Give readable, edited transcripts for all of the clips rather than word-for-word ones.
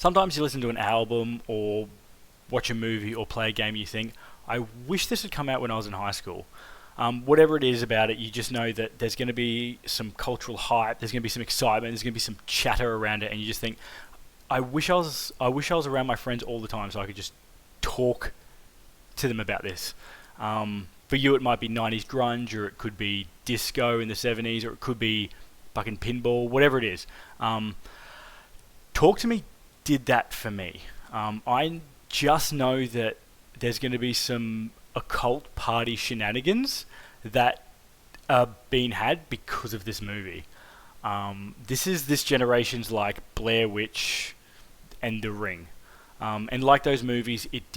sometimes you listen to an album or watch a movie or play a game, you think, I wish this had come out when I was in high school. Whatever it is about it, you just know that there's going to be some cultural hype, there's going to be some excitement, there's going to be some chatter around it, and you just think, I wish I was around my friends all the time so I could just talk to them about this. For you, it might be 90s grunge, or it could be disco in the 70s, or it could be fucking pinball, whatever it is. Talk to Me did that for me. I just know that there's going to be some occult party shenanigans that are being had because of this movie. This is this generation's like Blair Witch and The Ring. And like those movies, it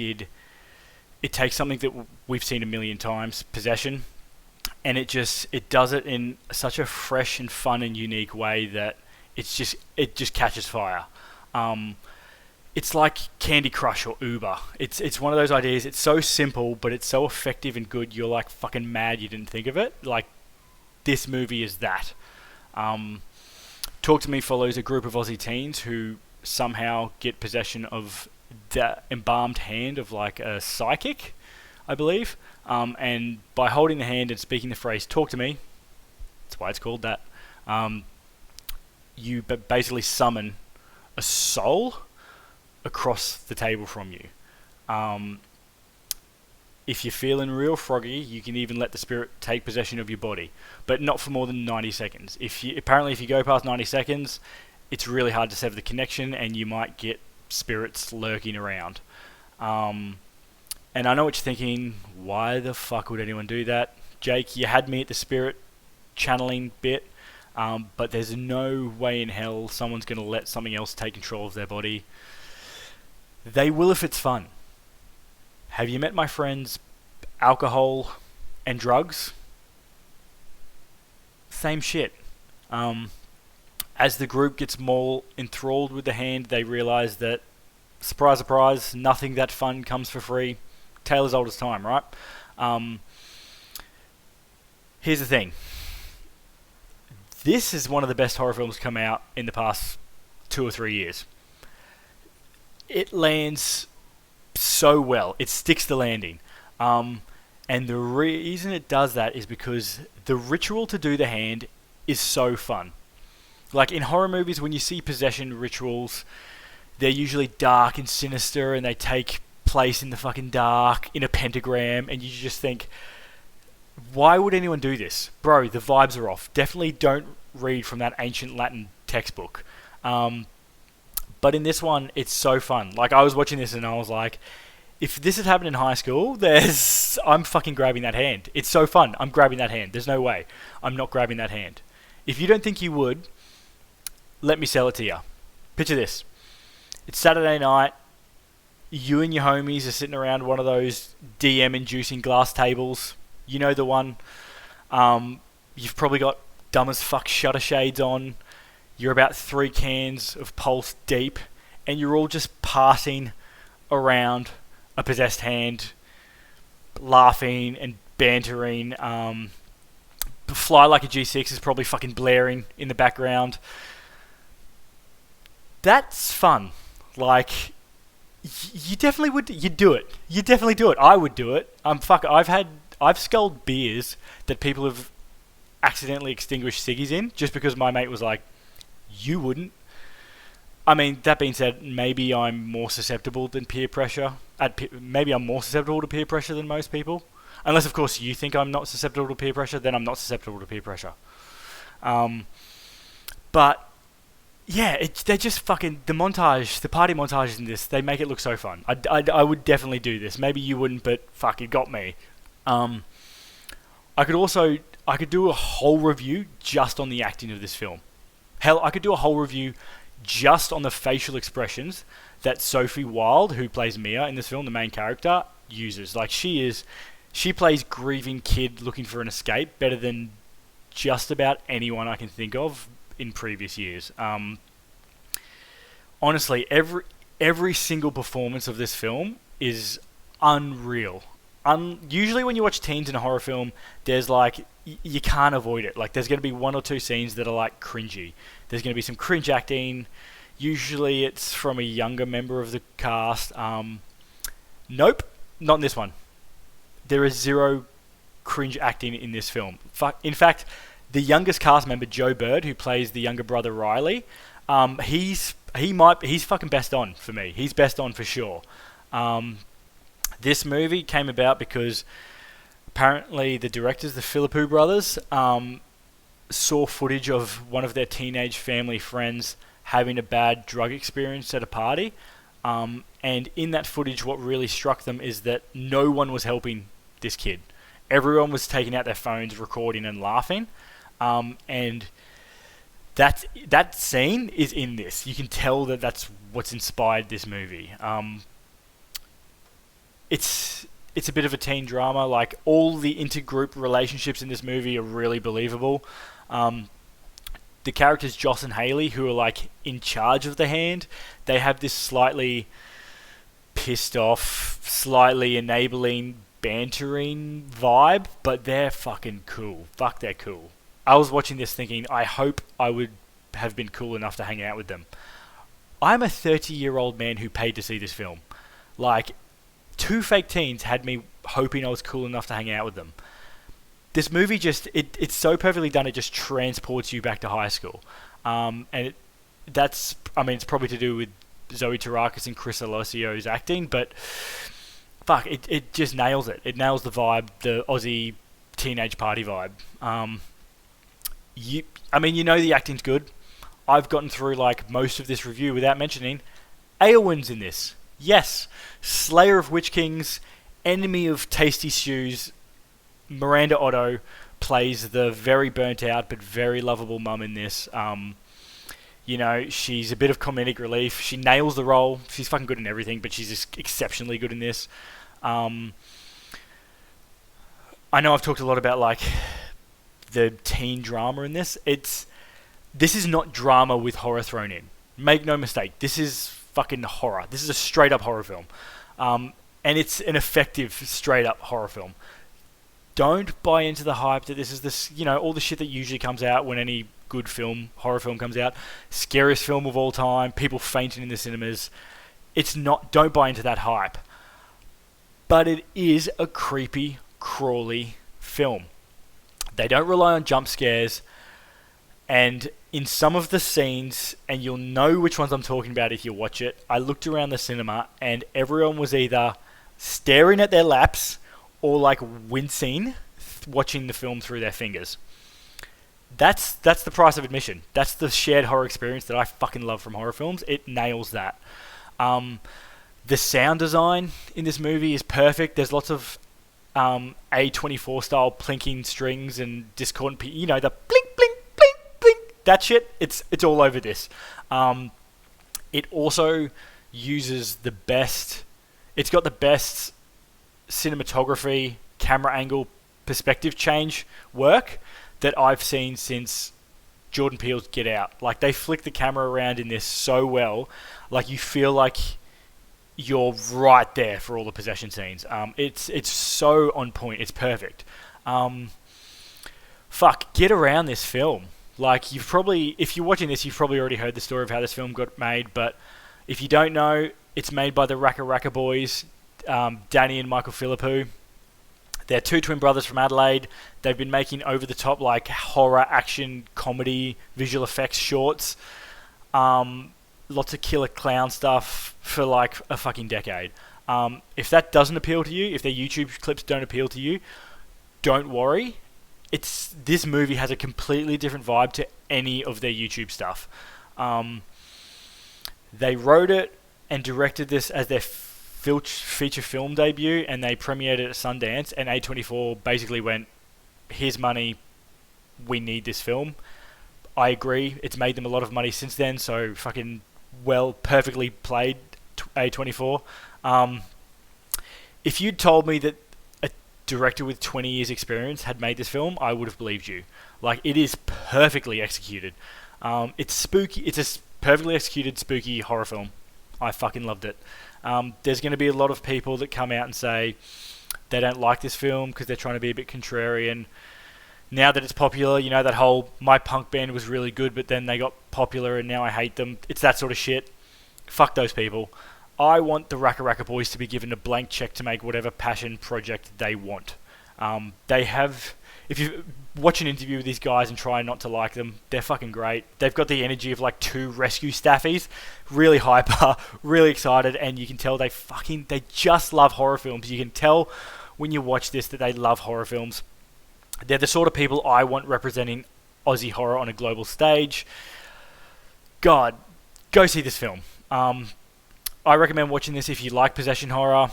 takes something that we've seen a million times, possession, and it does it in such a fresh and fun and unique way that it just catches fire. It's like Candy Crush or Uber. It's one of those ideas. It's so simple, but it's so effective and good. You're like fucking mad you didn't think of it. Like, this movie is that. Talk to Me follows a group of Aussie teens who somehow get possession of the embalmed hand of like a psychic, I believe. And by holding the hand and speaking the phrase "Talk to me," that's why it's called that. You basically summon a soul across the table from you. If you're feeling real froggy, you can even let the spirit take possession of your body, but not for more than 90 seconds. If you go past 90 seconds, it's really hard to sever the connection, and you might get spirits lurking around. And I know what you're thinking, why the fuck would anyone do that? Jake, you had me at the spirit channeling bit, but there's no way in hell someone's going to let something else take control of their body. They will if it's fun. Have you met my friends, alcohol and drugs? Same shit. As the group gets more enthralled with the hand, they realise that, surprise, surprise, nothing that fun comes for free. Tale as old as time, right? Here's the thing. This is one of the best horror films come out in the past 2 or 3 years. It lands so well. It sticks the landing. And the reason it does that is because the ritual to do the hand is so fun. Like in horror movies, when you see possession rituals, they're usually dark and sinister, and they take place in the fucking dark, in a pentagram, and you just think, why would anyone do this? Bro, the vibes are off. Definitely don't read from that ancient Latin textbook. But in this one, it's so fun. Like, I was watching this and I was like, if this had happened in high school, I'm fucking grabbing that hand. It's so fun. I'm grabbing that hand. There's no way I'm not grabbing that hand. If you don't think you would, let me sell it to you. Picture this. It's Saturday night. You and your homies are sitting around one of those DM-inducing glass tables. You know the one. You've probably got dumb as fuck shutter shades on. You're about 3 cans of Pulse deep, and you're all just passing around a possessed hand, laughing and bantering. Fly Like a G6 is probably fucking blaring in the background. That's fun. Like, you definitely would. You'd do it. You definitely do it. I would do it. I've sculled beers that people have accidentally extinguished ciggies in, just because my mate was like, you wouldn't. I mean, that being said, maybe I'm more susceptible than peer pressure. Maybe I'm more susceptible to peer pressure than most people. Unless, of course, you think I'm not susceptible to peer pressure, then I'm not susceptible to peer pressure. But, yeah, they're just fucking... The party montages in this, they make it look so fun. I would definitely do this. Maybe you wouldn't, but fuck, it got me. I could do a whole review just on the acting of this film. Hell, I could do a whole review just on the facial expressions that Sophie Wilde, who plays Mia in this film, the main character, uses. Like, she plays grieving kid looking for an escape better than just about anyone I can think of in previous years. Honestly, every single performance of this film is unreal. Usually when you watch teens in a horror film, there's like, you can't avoid it. Like, there's going to be 1 or 2 scenes that are like cringy. There's going to be some cringe acting. Usually it's from a younger member of the cast. Nope, not in this one. There is zero cringe acting in this film. In fact, the youngest cast member, Joe Bird, who plays the younger brother Riley, he's fucking best on for me. He's best on for sure. This movie came about because apparently the directors, the Philippou brothers, saw footage of one of their teenage family friends having a bad drug experience at a party. And in that footage, what really struck them is that no one was helping this kid. Everyone was taking out their phones, recording and laughing. And that scene is in this. You can tell that that's what's inspired this movie. It's a bit of a teen drama. Like, all the intergroup relationships in this movie are really believable. The characters Joss and Haley, who are like in charge of the hand, they have this slightly pissed off, slightly enabling, bantering vibe, but they're fucking cool. Fuck, they're cool. I was watching this thinking, I hope I would have been cool enough to hang out with them. I'm a 30-year-old man who paid to see this film. Like, two fake teens had me hoping I was cool enough to hang out with them. This movie it's so perfectly done, it just transports you back to high school. It's probably to do with Zoe Terakis and Chris Alosio's acting, but fuck, it just nails it. It nails the vibe, the Aussie teenage party vibe. You know the acting's good. I've gotten through like most of this review without mentioning Eowyn's in this. Yes, Slayer of Witch Kings, enemy of tasty stews. Miranda Otto plays the very burnt out but very lovable mum in this. She's a bit of comedic relief. She nails the role. She's fucking good in everything, but she's just exceptionally good in this. I know I've talked a lot about like the teen drama in this. This is not drama with horror thrown in. Make no mistake. This is fucking horror. This is a straight up horror film. And it's an effective straight up horror film. Don't buy into the hype that this is this, all the shit that usually comes out when any good horror film comes out. Scariest film of all time, people fainting in the cinemas. It's not, don't buy into that hype. But it is a creepy, crawly film. They don't rely on jump scares, and in some of the scenes, and you'll know which ones I'm talking about if you watch it, I looked around the cinema and everyone was either staring at their laps or like wincing, watching the film through their fingers. That's the price of admission. That's the shared horror experience that I fucking love from horror films. It nails that. The sound design in this movie is perfect. There's lots of A24 style plinking strings and discordant, the blink, blink, blink, blink. That shit. It's all over this. It also uses the best. It's got the best cinematography, camera angle, perspective change work that I've seen since Jordan Peele's Get Out. Like, they flick the camera around in this so well, like you feel like you're right there for all the possession scenes. It's so on point. It's perfect. Get around this film. Like, if you're watching this, you've probably already heard the story of how this film got made, but if you don't know, it's made by the Raka Raka boys, Danny and Michael Philippou. They're two twin brothers from Adelaide. They've been making over-the-top, like, horror, action, comedy, visual effects shorts. Lots of killer clown stuff for, like, a fucking decade. If that doesn't appeal to you, if their YouTube clips don't appeal to you, don't worry. This movie has a completely different vibe to any of their YouTube stuff. They wrote it and directed this as their feature film debut, and they premiered it at Sundance, and A24 basically went, here's money, we need this film. I agree, it's made them a lot of money since then, so fucking perfectly played, A24. If you'd told me that a director with 20 years experience had made this film, I would have believed you. Like, it is perfectly executed. It's spooky, it's a perfectly executed spooky horror film. I fucking loved it. There's going to be a lot of people that come out and say they don't like this film because they're trying to be a bit contrarian. Now that it's popular, you know, that whole my punk band was really good, but then they got popular and now I hate them. It's that sort of shit. Fuck those people. I want the Raka Raka Boys to be given a blank check to make whatever passion project they want. They have. If you watch an interview with these guys and try not to like them, they're fucking great. They've got the energy of like two rescue staffies, really hyper, really excited, and you can tell they just love horror films. You can tell when you watch this that they love horror films. They're the sort of people I want representing Aussie horror on a global stage. God, go see this film. I recommend watching this if you like possession horror,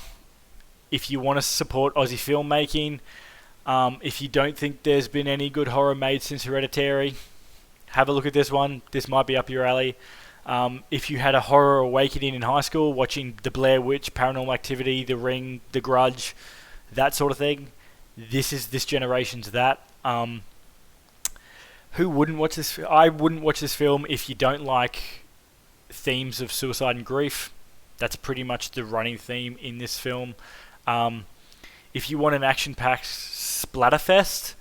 if you want to support Aussie filmmaking, if you don't think there's been any good horror made since Hereditary, have a look at this one. This might be up your alley. If you had a horror awakening in high school, watching The Blair Witch, Paranormal Activity, The Ring, The Grudge, that sort of thing, this is this generation's that. Who wouldn't watch this? I wouldn't watch this film if you don't like themes of suicide and grief. That's pretty much the running theme in this film. If you want an action-packed splatterfest,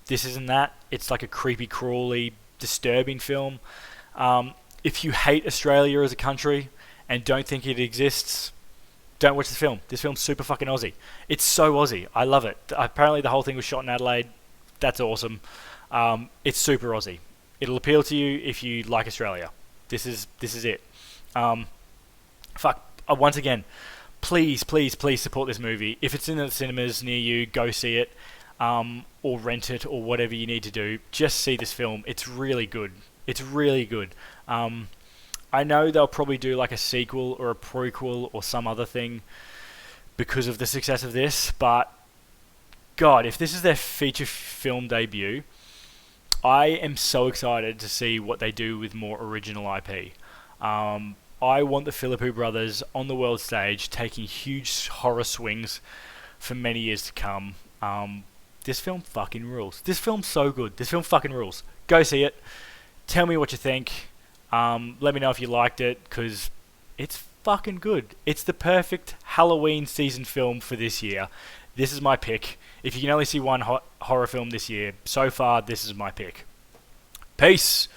this isn't that. It's like a creepy, crawly, disturbing film. If you hate Australia as a country and don't think it exists, don't watch this film. This film's super fucking Aussie. It's so Aussie. I love it. Apparently the whole thing was shot in Adelaide. That's awesome. It's super Aussie. It'll appeal to you if you like Australia. This is it. Once again, please support this movie. If it's in the cinemas near you, go see it, or rent it, or whatever you need to do. Just see this film. It's really good. It's really good. I know they'll probably do like a sequel or a prequel or some other thing because of the success of this, but God, if this is their feature film debut, I am so excited to see what they do with more original IP. I want the Philippou brothers on the world stage taking huge horror swings for many years to come. This film fucking rules. This film's so good. This film fucking rules. Go see it. Tell me what you think. Let me know if you liked it, because it's fucking good. It's the perfect Halloween season film for this year. This is my pick. If you can only see one horror film this year, so far, this is my pick. Peace!